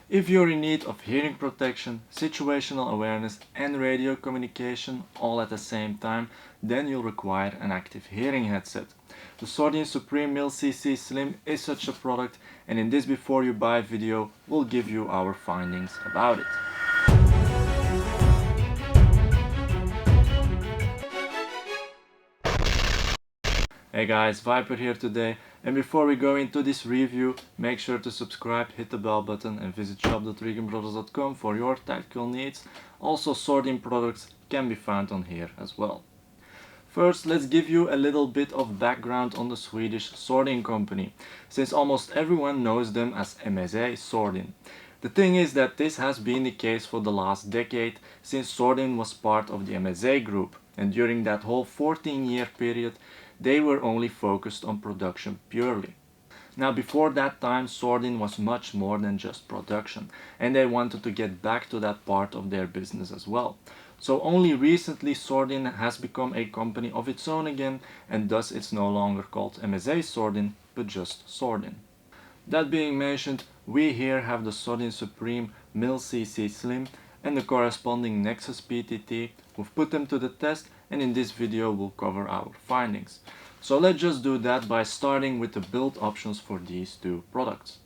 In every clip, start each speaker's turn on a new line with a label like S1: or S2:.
S1: If you're in need of hearing protection, situational awareness and radio communication all at the same time, then you'll require an active hearing headset. The SORDIN Supreme mil-cc Slim is such a product, and in this before you buy video we'll give you our findings about it. Hey guys, Viper here today, and before we go into this review, make sure to subscribe, hit the bell button and visit shop.ReconBrothers.com for your tactical needs. Also, SORDIN products can be found on here as well. First, let's give you a little bit of background on the Swedish SORDIN company, since almost everyone knows them as MSA SORDIN. The thing is that this has been the case for the last decade, since SORDIN was part of the MSA group, and during that whole 14-year period they were only focused on production purely. Now before that time, SORDIN was much more than just production, and they wanted to get back to that part of their business as well. So only recently SORDIN has become a company of its own again, and thus it's no longer called MSA SORDIN, but just SORDIN. That being mentioned, we here have the SORDIN Supreme mil-cc Slim and the corresponding Nexus PTT. We've put them to the test, and in this video we'll cover our findings. So let's just do that by starting with the build options for these two products.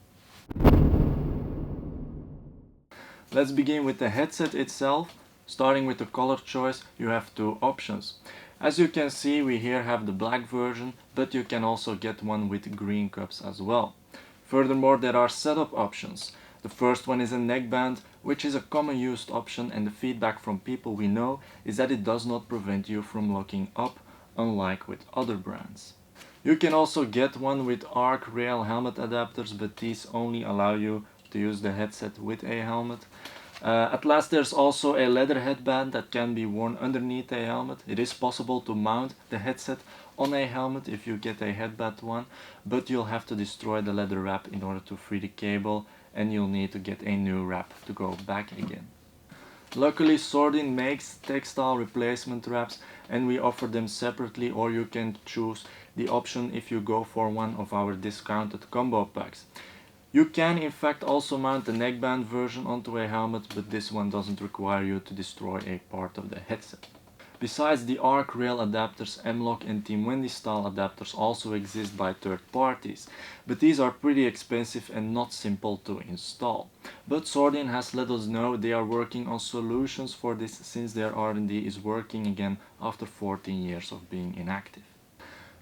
S1: Let's begin with the headset itself. Starting with the color choice, you have two options. As you can see, we here have the black version, but you can also get one with green cups as well. Furthermore, there are setup options. The first one is a neckband, which is a common used option, and the feedback from people we know is that it does not prevent you from locking up, unlike with other brands. You can also get one with arc rail helmet adapters, but these only allow you to use the headset with a helmet. At last, there's also a leather headband that can be worn underneath a helmet. It is possible to mount the headset on a helmet if you get a headband one, but you'll have to destroy the leather wrap in order to free the cable, and you'll need to get a new wrap to go back again. Luckily, SORDIN makes textile replacement wraps, and we offer them separately, or you can choose the option if you go for one of our discounted combo packs. You can in fact also mount the neckband version onto a helmet, but this one doesn't require you to destroy a part of the headset. Besides the arc rail adapters, M-LOK and Team Wendy style adapters also exist by third parties, but these are pretty expensive and not simple to install. But SORDIN has let us know they are working on solutions for this, since their R&D is working again after 14 years of being inactive.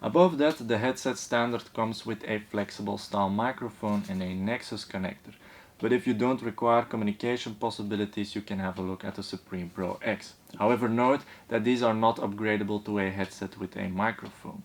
S1: Above that, the headset standard comes with a flexible style microphone and a Nexus connector. But if you don't require communication possibilities, you can have a look at the Supreme Pro X. However, note that these are not upgradable to a headset with a microphone.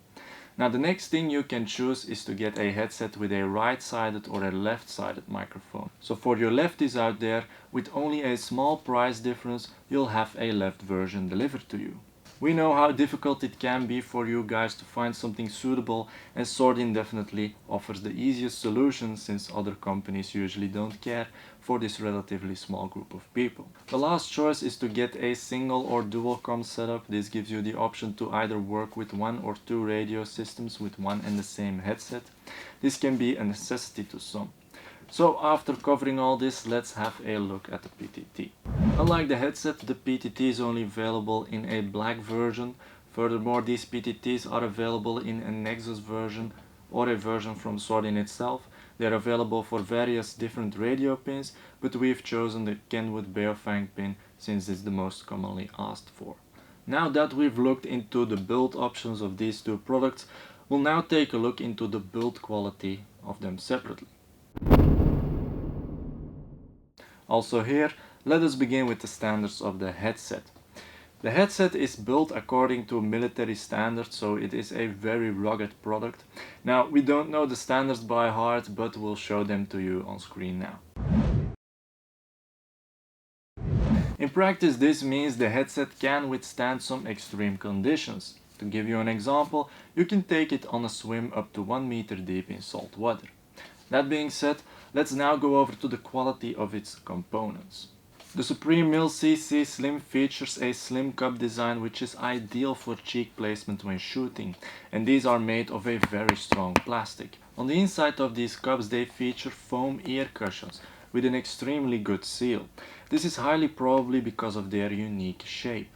S1: Now the next thing you can choose is to get a headset with a right-sided or a left-sided microphone. So for your lefties out there, with only a small price difference, you'll have a left version delivered to you. We know how difficult it can be for you guys to find something suitable, and SORDIN definitely offers the easiest solution, since other companies usually don't care for this relatively small group of people. The last choice is to get a single or dual com setup. This gives you the option to either work with one or two radio systems with one and the same headset. This can be a necessity to some. So after covering all this, let's have a look at the PTT. Unlike the headset, the PTT is only available in a black version. Furthermore, these PTTs are available in a Nexus version or a version from SORDIN itself. They are available for various different radio pins, but we've chosen the Kenwood Beofang pin since it's the most commonly asked for. Now that we've looked into the build options of these two products, we'll now take a look into the build quality of them separately. Also here, let us begin with the standards of the headset. The headset is built according to military standards, so it is a very rugged product. Now, we don't know the standards by heart, but we'll show them to you on screen now. In practice, this means the headset can withstand some extreme conditions. To give you an example, you can take it on a swim up to 1 meter deep in salt water. That being said, let's now go over to the quality of its components. The Supreme mil-cc Slim features a slim cup design which is ideal for cheek placement when shooting, and these are made of a very strong plastic. On the inside of these cups they feature foam ear cushions, with an extremely good seal. This is highly probably because of their unique shape.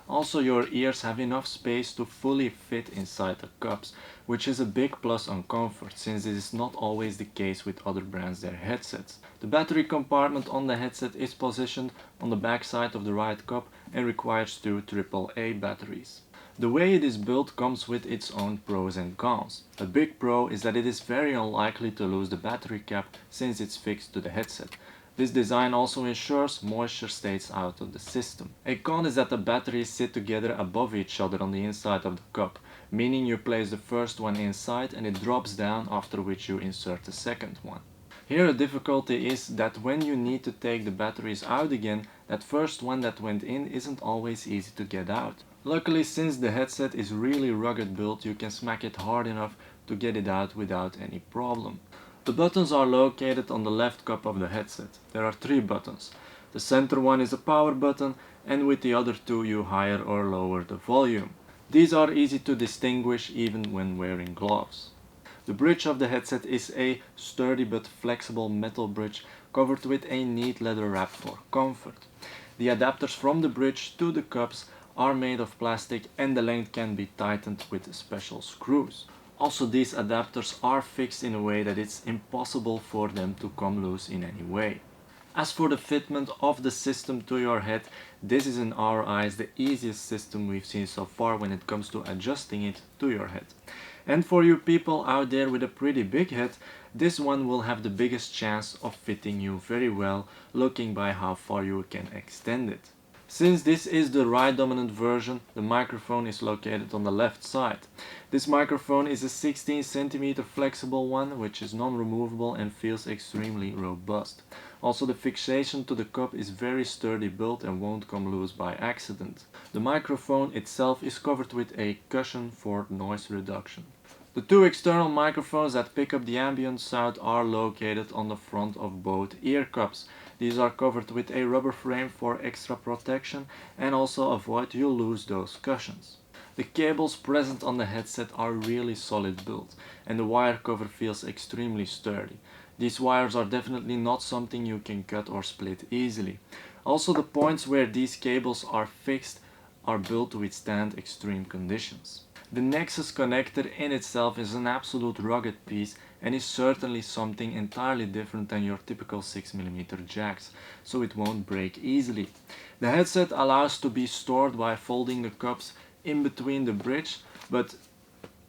S1: Also, your ears have enough space to fully fit inside the cups, which is a big plus on comfort, since it is not always the case with other brands' their headsets. The battery compartment on the headset is positioned on the back side of the right cup and requires two AAA batteries. The way it is built comes with its own pros and cons. A big pro is that it is very unlikely to lose the battery cap since it's fixed to the headset. This design also ensures moisture stays out of the system. A con is that the batteries sit together above each other on the inside of the cup, meaning you place the first one inside and it drops down, after which you insert the second one. Here a difficulty is that when you need to take the batteries out again, that first one that went in isn't always easy to get out. Luckily, since the headset is really rugged built, you can smack it hard enough to get it out without any problem. The buttons are located on the left cup of the headset. There are 3 buttons. The center one is a power button, and with the other 2 you higher or lower the volume. These are easy to distinguish even when wearing gloves. The bridge of the headset is a sturdy but flexible metal bridge covered with a neat leather wrap for comfort. The adapters from the bridge to the cups are made of plastic and the length can be tightened with special screws. Also, these adapters are fixed in a way that it's impossible for them to come loose in any way. As for the fitment of the system to your head, this is in our eyes the easiest system we've seen so far when it comes to adjusting it to your head. And for you people out there with a pretty big head, this one will have the biggest chance of fitting you very well, looking by how far you can extend it. Since this is the right dominant version, the microphone is located on the left side. This microphone is a 16 cm flexible one, which is non-removable and feels extremely robust. Also, the fixation to the cup is very sturdy built and won't come loose by accident. The microphone itself is covered with a cushion for noise reduction. The 2 external microphones that pick up the ambient sound are located on the front of both ear cups. These are covered with a rubber frame for extra protection and also avoid you lose those cushions. The cables present on the headset are really solid built and the wire cover feels extremely sturdy. These wires are definitely not something you can cut or split easily. Also, the points where these cables are fixed are built to withstand extreme conditions. The Nexus connector in itself is an absolute rugged piece and is certainly something entirely different than your typical 6mm jacks, so it won't break easily. The headset allows to be stored by folding the cups in between the bridge, but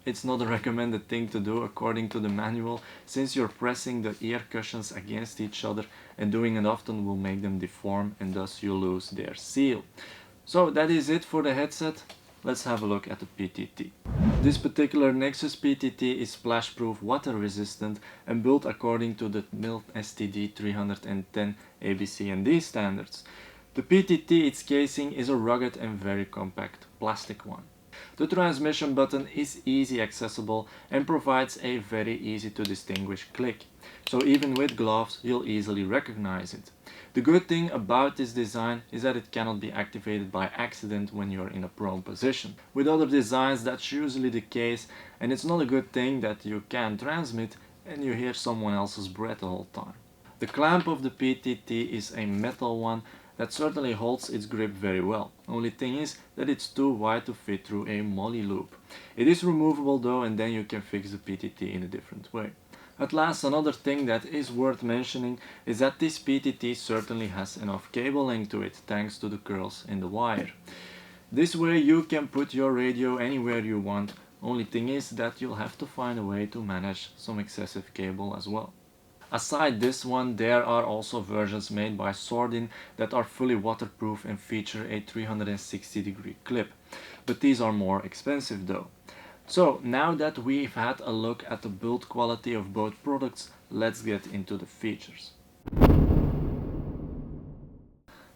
S1: it's not a recommended thing to do according to the manual, since you're pressing the ear cushions against each other and doing it often will make them deform and thus you lose their seal. So that is it for the headset. Let's have a look at the PTT. This particular Nexus PTT is splash-proof, water resistant and built according to the MIL STD 310 ABCD standards. The PTT, its casing, is a rugged and very compact plastic one. The transmission button is easy accessible and provides a very easy to distinguish click, so even with gloves you'll easily recognize it. The good thing about this design is that it cannot be activated by accident when you're in a prone position. With other designs that's usually the case, and it's not a good thing that you can transmit and you hear someone else's breath the whole time. The clamp of the PTT is a metal one that certainly holds its grip very well. Only thing is that it's too wide to fit through a molly loop. It is removable though, and then you can fix the PTT in a different way. At last, another thing that is worth mentioning is that this PTT certainly has enough cable length to it thanks to the curls in the wire. This way you can put your radio anywhere you want, only thing is that you'll have to find a way to manage some excessive cable as well. Aside this one, there are also versions made by SORDIN that are fully waterproof and feature a 360-degree clip, but these are more expensive though. So now that we've had a look at the build quality of both products, let's get into the features.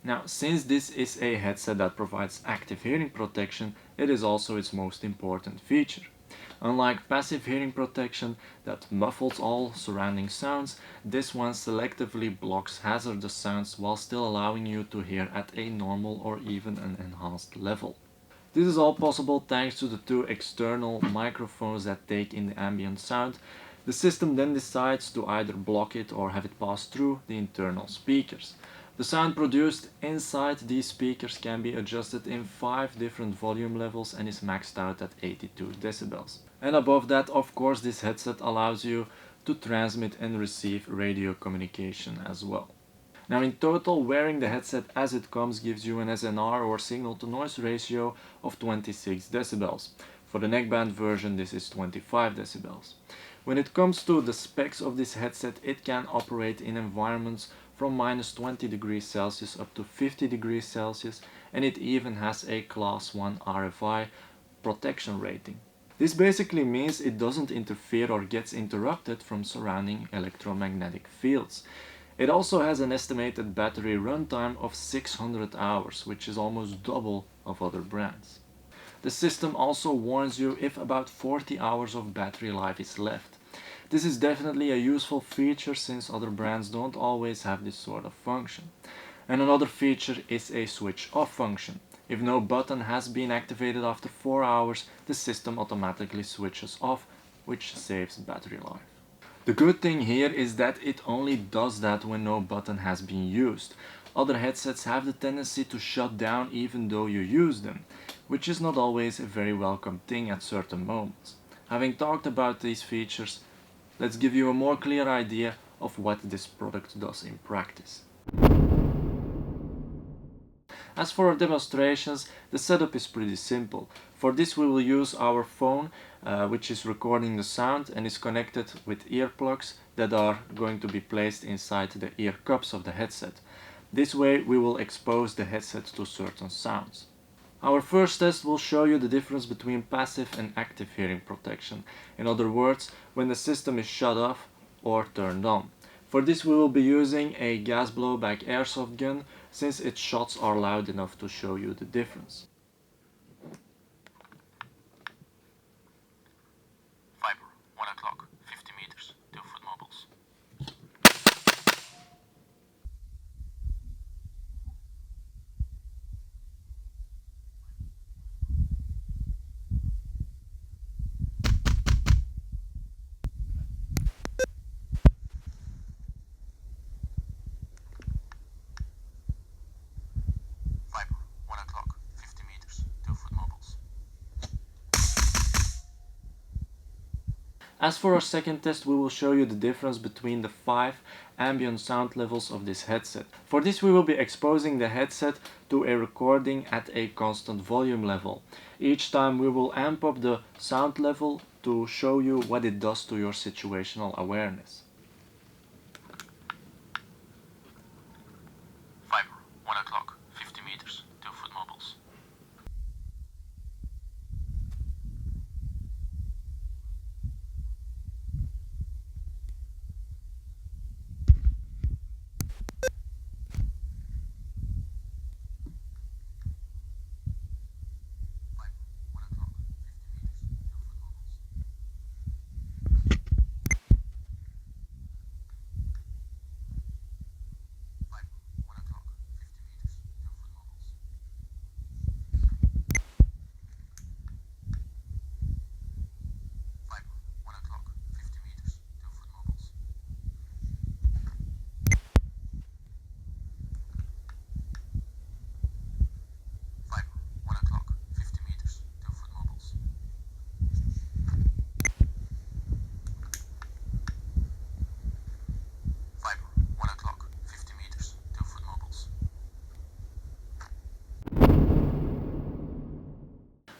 S1: Now, since this is a headset that provides active hearing protection, it is also its most important feature. Unlike passive hearing protection that muffles all surrounding sounds, this one selectively blocks hazardous sounds while still allowing you to hear at a normal or even an enhanced level. This is all possible thanks to the 2 external microphones that take in the ambient sound. The system then decides to either block it or have it pass through the internal speakers. The sound produced inside these speakers can be adjusted in 5 different volume levels and is maxed out at 82 decibels. And above that, of course, this headset allows you to transmit and receive radio communication as well. Now in total, wearing the headset as it comes gives you an SNR or signal to noise ratio of 26 decibels. For the neckband version, this is 25 decibels. When it comes to the specs of this headset, it can operate in environments from minus 20 degrees Celsius up to 50 degrees Celsius, and it even has a class 1 RFI protection rating. This basically means it doesn't interfere or gets interrupted from surrounding electromagnetic fields. It also has an estimated battery runtime of 600 hours, which is almost double of other brands. The system also warns you if about 40 hours of battery life is left. This is definitely a useful feature since other brands don't always have this sort of function. And another feature is a switch off function. If no button has been activated after 4 hours, the system automatically switches off, which saves battery life. The good thing here is that it only does that when no button has been used. Other headsets have the tendency to shut down even though you use them, which is not always a very welcome thing at certain moments. Having talked about these features, let's give you a more clear idea of what this product does in practice. As for our demonstrations, the setup is pretty simple. For this we will use our phone, which is recording the sound and is connected with earplugs that are going to be placed inside the ear cups of the headset. This way we will expose the headset to certain sounds. Our first test will show you the difference between passive and active hearing protection. In other words, when the system is shut off or turned on. For this we will be using a gas blowback airsoft gun, since its shots are loud enough to show you the difference.
S2: Viper, 1 o'clock, 50 meters, 2-foot mobiles. Viper, 1 o'clock, 50 meters, 2-foot mobiles.
S1: As for our second test, we will show you the difference between the 5 ambient sound levels of this headset. For this we will be exposing the headset to a recording at a constant volume level. Each time we will amp up the sound level to show you what it does to your situational awareness.
S2: Viper, 1 o'clock, 50 meters, 2-foot mobiles.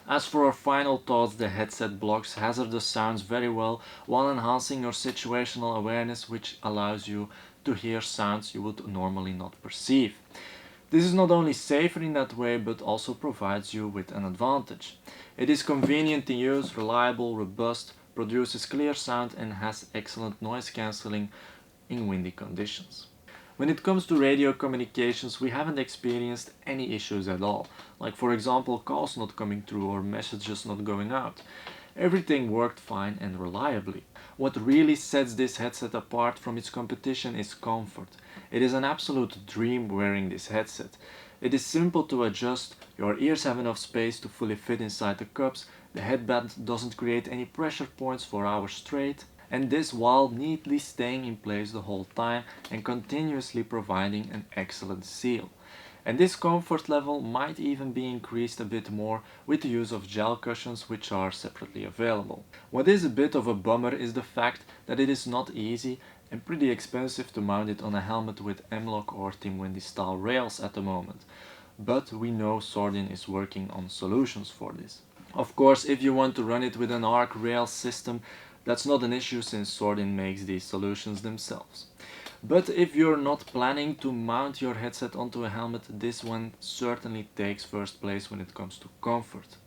S1: As for our final thoughts, the headset blocks hazardous sounds very well while enhancing your situational awareness, which allows you to hear sounds you would normally not perceive. This is not only safer in that way, but also provides you with an advantage. It is convenient to use, reliable, robust, produces clear sound and has excellent noise cancelling in windy conditions. When it comes to radio communications, we haven't experienced any issues at all, like for example calls not coming through or messages not going out. Everything worked fine and reliably. What really sets this headset apart from its competition is comfort. It is an absolute dream wearing this headset. It is simple to adjust, your ears have enough space to fully fit inside the cups, the headband doesn't create any pressure points for hours straight, and this while neatly staying in place the whole time and continuously providing an excellent seal. And this comfort level might even be increased a bit more with the use of gel cushions, which are separately available. What is a bit of a bummer is the fact that it is not easy and pretty expensive to mount it on a helmet with M-LOK or Team Windy style rails at the moment. But we know SORDIN is working on solutions for this. Of course, if you want to run it with an arc rail system, that's not an issue since SORDIN makes these solutions themselves. But if you're not planning to mount your headset onto a helmet, this one certainly takes first place when it comes to comfort.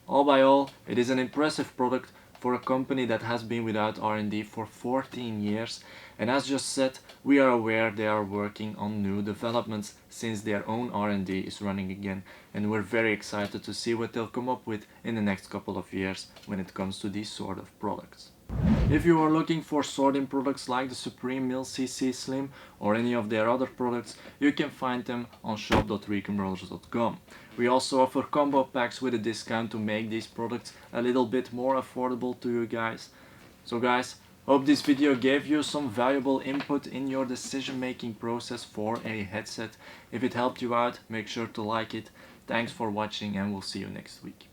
S1: All by all, it is an impressive product for a company that has been without R&D for 14 years, and as just said, we are aware they are working on new developments since their own R&D is running again, and we're very excited to see what they'll come up with in the next couple of years when it comes to these sort of products. If you are looking for SORDIN products like the Supreme mil-cc Slim or any of their other products, you can find them on shop.reconbrothers.com. We also offer combo packs with a discount to make these products a little bit more affordable to you guys. So guys, hope this video gave you some valuable input in your decision making process for a headset. If it helped you out, make sure to like it. Thanks for watching and we'll see you next week.